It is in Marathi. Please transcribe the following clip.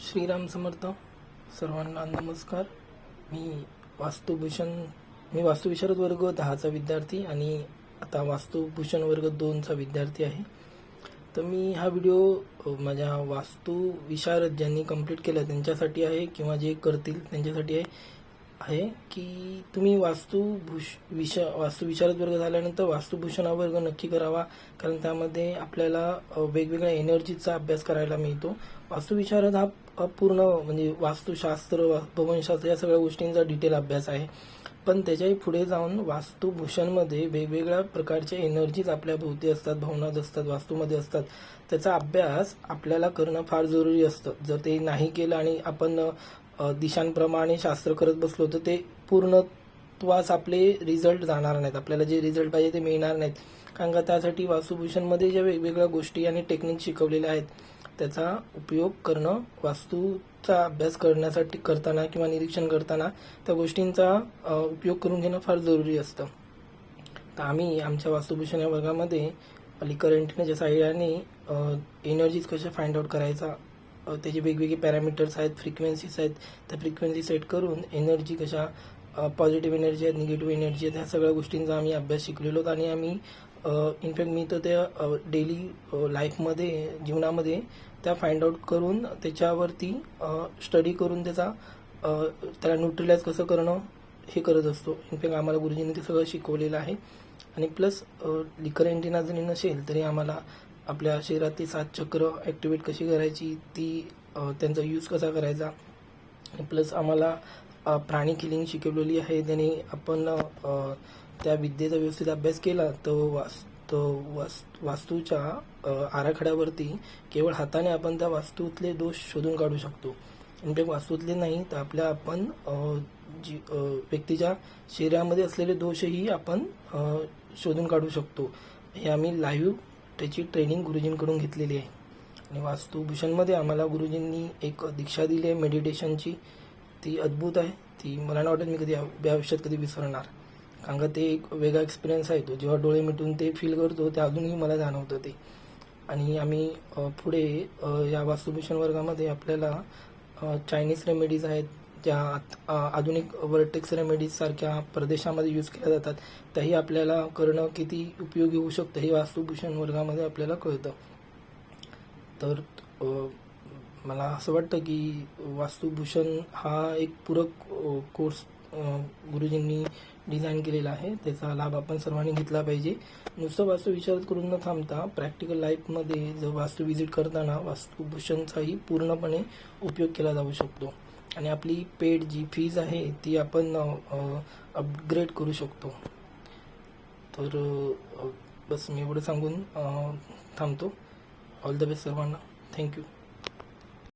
श्रीराम समर्थ. सर्वांना नमस्कार. मी मी वास्तुविशारद वर्ग 10चा विद्यार्थी आणि आता वास्तुभूषण वर्ग 2चा विद्यार्थी आहे. तर मी हा व्हिडिओ माझ्या वास्तुविशारद ज्यांनी कंप्लीट केलं त्यांच्यासाठी आहे किंवा जे करतील त्यांच्यासाठी आहे की तुम्ही वास्तुविशारद वर्ग झाल्यानंतर वास्तुभूषण हा वर्ग नक्की करावा, कारण त्यामध्ये आपल्याला वेगवेगळ्या एनर्जीचा अभ्यास करायला मिळतो. वास्तुविशारद हा पूर्ण म्हणजे वास्तुशास्त्र, भवनशास्त्र या सगळ्या गोष्टींचा डिटेल अभ्यास आहे. पण त्याच्याही पुढे जाऊन वास्तुभूषणमध्ये वेगवेगळ्या प्रकारच्या एनर्जीज आपल्या भोवती असतात, भवनात असतात, वास्तूमध्ये असतात. त्याचा अभ्यास आपल्याला करणं फार जरुरी असतं. जर ते नाही केलं आणि आपण दिशांप्रमाणे शास्त्र करत बसलो तर ते पूर्णत्वास आपले रिझल्ट जाणार नाहीत. आपल्याला जे रिझल्ट पाहिजे ते मिळणार नाहीत. कारण का त्यासाठी वास्तुभूषणमध्ये ज्या वेगवेगळ्या गोष्टी आणि टेक्निक शिकवलेल्या आहेत त्याचा उपयोग करणं, वास्तूचा अभ्यास करताना किंवा निरीक्षण करताना त्या गोष्टींचा उपयोग करून घेणं फार जरुरी असतं. तर आम्ही आमच्या वास्तुभूषण या वर्गामध्ये लिकर अँटिनाच्या सहाय्याने एनर्जीज कशा फाइंड आउट करायचा, त्याचे वेगवेगळे पॅरामीटर्स आहेत, फ्रिक्वेन्सीज आहेत, त्या फ्रिक्वेन्सी सेट करून एनर्जी कशा पॉझिटिव्ह एनर्जी आहेत, निगेटिव्ह एनर्जी आहेत, ह्या सगळ्या गोष्टींचा आम्ही अभ्यास शिकलेलो आहोत. आणि आम्ही इनफॅक्ट मी तर त्या डेली लाईफमध्ये, जीवनामध्ये त्या फाइंड आउट करून त्याच्यावरती स्टडी करून त्याला न्यूट्रलाइज कसं करणं हे करत असतो. इनफॅक्ट आम्हाला गुरुजींनी ते सगळं शिकवलेलं आहे. आणि प्लस लिकर अँटिना जरी नसेल तरी आम्हाला आपल्या शरीरातली 7 चक्र ॲक्टिवेट कशी करायची, त्यांचा यूज कसा करायचा, प्लस आम्हाला प्राणी किलिंग शिकवलेली आहे. त्याने आपण त्या विद्येचा व्यवस्थित अभ्यास केला तर वास्तूच्या आराखड्यावरती केवळ हाताने आपण त्या वास्तूतले दोष शोधून काढू शकतो. इनफॅक्ट वास्तूतले नाही तर आपण व्यक्तीच्या शरीरामध्ये असलेले दोषही आपण शोधून काढू शकतो. हे आम्ही लाईव्ह त्याची ट्रेनिंग गुरुजींकडून घेतलेली आहे. आणि वास्तुभूषणमध्ये आम्हाला गुरुजींनी एक दीक्षा दिली आहे मेडिटेशनची. ती अद्भुत आहे. ती मला नाही वाटत मी कधी उभ्या आयुष्यात कधी विसरणार. कारण का ते एक वेगळा एक्सपिरियन्स आहे. तो जेव्हा डोळे मिटून ते फील करतो ते अजूनही मला जाणवतं ते. आणि आम्ही पुढे या वास्तुभूषण वर्गामध्ये आपल्याला चायनीज रेमेडीज आहेत ज्या आधुनिक वर्टेक्स रेमेडीज सारख्या प्रदेशामध्ये यूज केल्या जातात, त्याही आपल्याला करणं किती उपयोगी होऊ शकतं हे वास्तुभूषण वर्गामध्ये आपल्याला कळतं. तर मला असं वाटतं की वास्तुभूषण हा एक पूरक कोर्स गुरुजींनी डिझाईन केलेला आहे. त्याचा लाभ आपण सर्वांनी घेतला पाहिजे. नुसतं वास्तुविशारद करून न थांबता प्रॅक्टिकल लाईफमध्ये जर वास्तू व्हिजिट करताना वास्तुभूषणचाही पूर्णपणे उपयोग केला जाऊ शकतो. आणि आपली पेड जी फीज आहे ती आपण अपग्रेड करू शकतो. तर बस मी एवढं सांगून थांबतो. ऑल द बेस्ट सर्वांना. थँक्यू.